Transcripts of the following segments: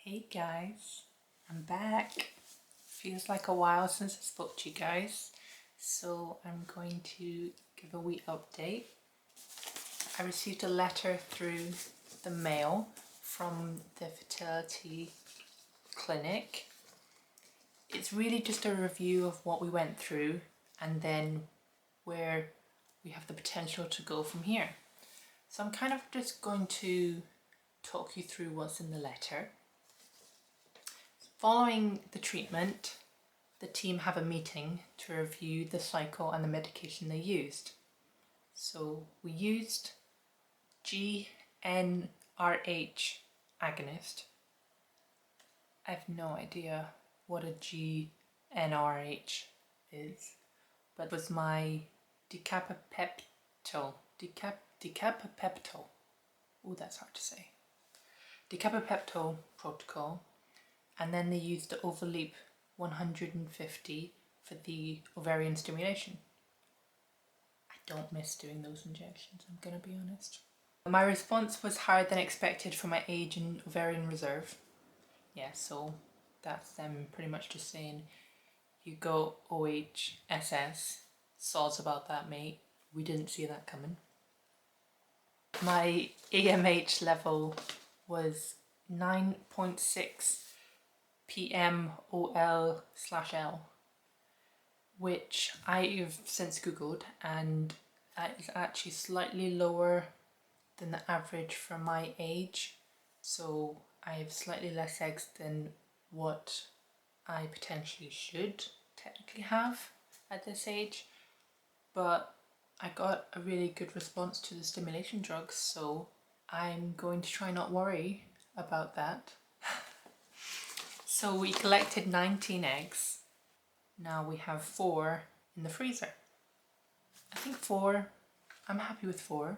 Hey guys, I'm back. Feels like a while since I spoke to you guys, so I'm going to give a wee update. I received a letter through the mail from the fertility clinic. It's really just a review of what we went through and then where we have the potential to go from here. So I'm kind of just going to talk you through what's in the letter. Following the treatment, the team have a meeting to review the cycle and the medication they used. So we used GnRH agonist. I have no idea what a GnRH is, but it was my decapeptyl. Oh, that's hard to say. Decapeptyl protocol. And then they used the Overleap 150 for the ovarian stimulation. I don't miss doing those injections, I'm gonna be honest. My response was higher than expected for my age and ovarian reserve. Yeah, so that's them pretty much just saying, you go OHSS, sods about that, mate. We didn't see that coming. My AMH level was 9.6 PMOL/L, which I've since googled, and that is actually slightly lower than the average for my age. So I have slightly less eggs than what I potentially should technically have at this age, but I got a really good response to the stimulation drugs, so I'm going to try not worry about that. So we collected 19 eggs. Now we have 4 in the freezer. I think 4, I'm happy with 4.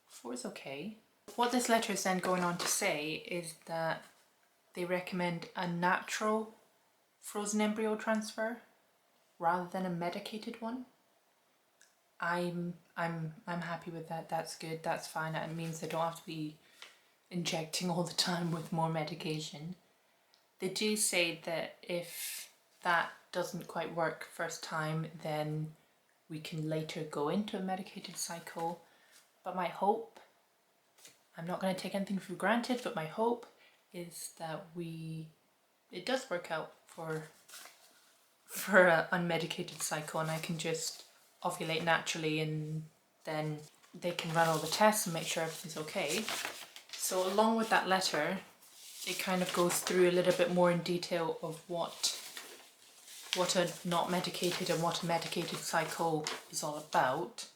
4 is okay. What this letter is then going on to say is that they recommend a natural frozen embryo transfer rather than a medicated one. I'm happy with that. That's good. That's fine. That means they don't have to be injecting all the time with more medication. They do say that if that doesn't quite work first time, then we can later go into a medicated cycle. But my hope, I'm not going to take anything for granted, but my hope is that it does work out for an unmedicated cycle, and I can just ovulate naturally, and then they can run all the tests and make sure everything's okay. So along with that letter, it kind of goes through a little bit more in detail of what a not medicated and what a medicated cycle is all about.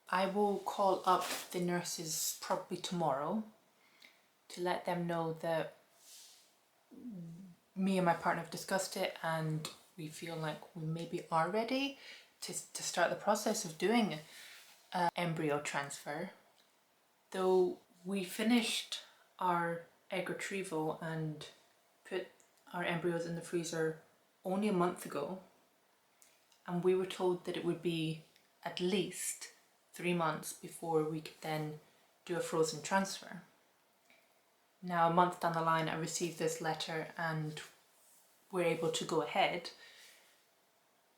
I will call up the nurses probably tomorrow to let them know that me and my partner have discussed it and we feel like we maybe are ready to start the process of doing an embryo transfer. Though we finished our egg retrieval and put our embryos in the freezer only a month ago, and we were told that it would be at least 3 months before we could then do a frozen transfer. Now, a month down the line, I received this letter and we're able to go ahead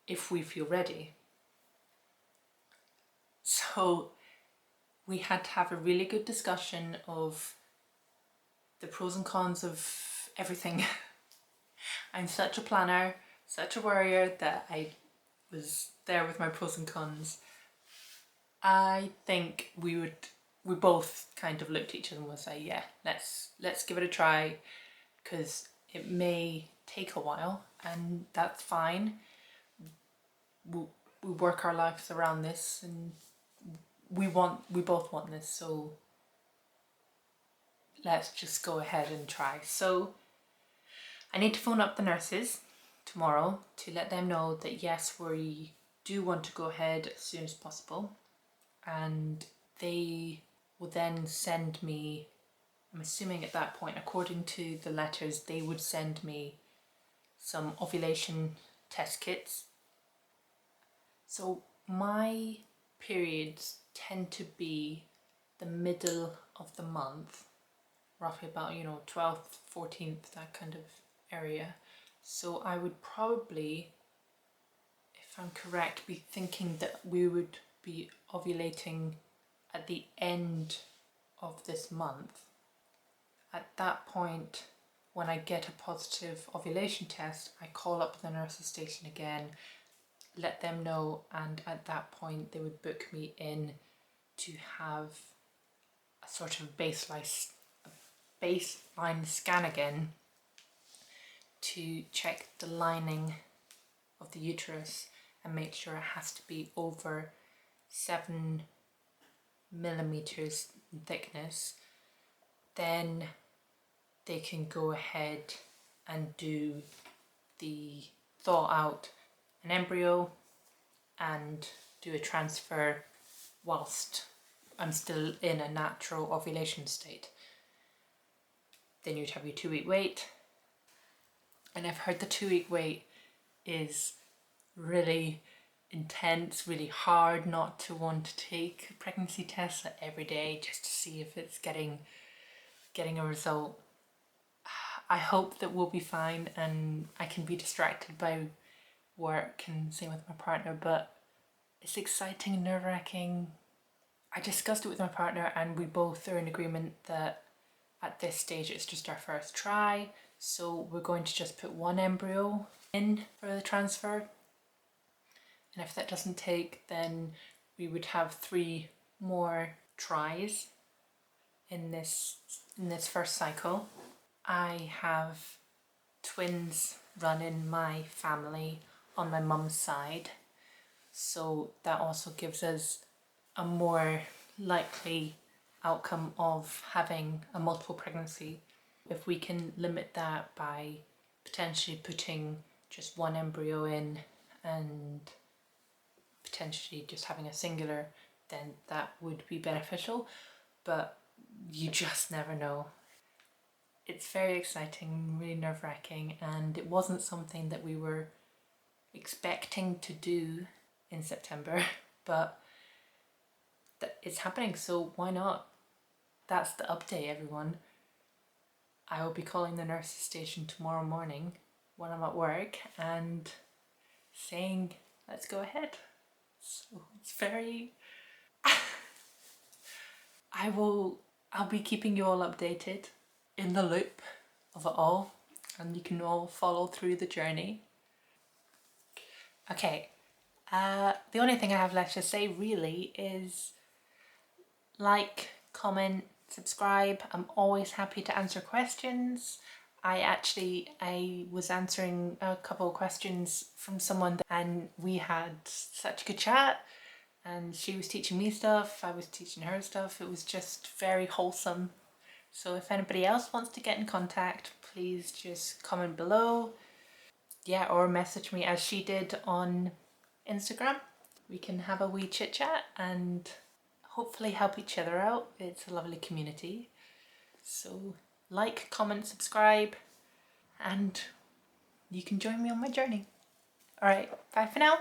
if we feel ready. So we had to have a really good discussion of the pros and cons of everything. I'm such a planner, such a worrier, that I was there with my pros and cons. I think we both kind of looked at each other and would say, yeah, let's give it a try, because it may take a while, and that's fine. We work our lives around this, and we both want this, so let's just go ahead and try. So I need to phone up the nurses tomorrow to let them know that yes, we do want to go ahead as soon as possible, and they will then send me, I'm assuming at that point, according to the letters, they would send me some ovulation test kits. So my periods tend to be the middle of the month, roughly about, 12th, 14th, that kind of area. So I would probably, if I'm correct, be thinking that we would be ovulating at the end of this month. At that point, when I get a positive ovulation test, I call up the nurse's station again, let them know, and at that point they would book me in to have a sort of baseline scan again to check the lining of the uterus and make sure it has to be over 7 millimeters in thickness. Then they can go ahead and do the thaw out an embryo and do a transfer whilst I'm still in a natural ovulation state. Then you'd have your 2-week wait. And I've heard the 2-week wait is really intense, really hard not to want to take pregnancy tests every day just to see if it's getting a result. I hope that we'll be fine and I can be distracted by work and same with my partner, but it's exciting and nerve-wracking. I discussed it with my partner and we both are in agreement that at this stage it's just our first try, so we're going to just put one embryo in for the transfer, and if that doesn't take, then we would have 3 more tries in this first cycle. I have twins run in my family on my mum's side, so that also gives us a more likely outcome of having a multiple pregnancy. If we can limit that by potentially putting just one embryo in and potentially just having a singular, then that would be beneficial, but you just never know. It's very exciting, really nerve-wracking, and it wasn't something that we were expecting to do in September, but it's happening, so why not? That's the update, everyone. I will be calling the nurse's station tomorrow morning when I'm at work and saying, let's go ahead. So it's very... I'll be keeping you all updated, in the loop of it all, and you can all follow through the journey. Okay, the only thing I have left to say really is like, comment, subscribe. I'm always happy to answer questions. I was answering a couple of questions from someone and we had such a good chat, and she was teaching me stuff, I was teaching her stuff. It was just very wholesome. So if anybody else wants to get in contact, please just comment below. Yeah, or message me as she did on Instagram. We can have a wee chit chat and hopefully help each other out. It's a lovely community. So like, comment, subscribe, and you can join me on my journey. All right, bye for now.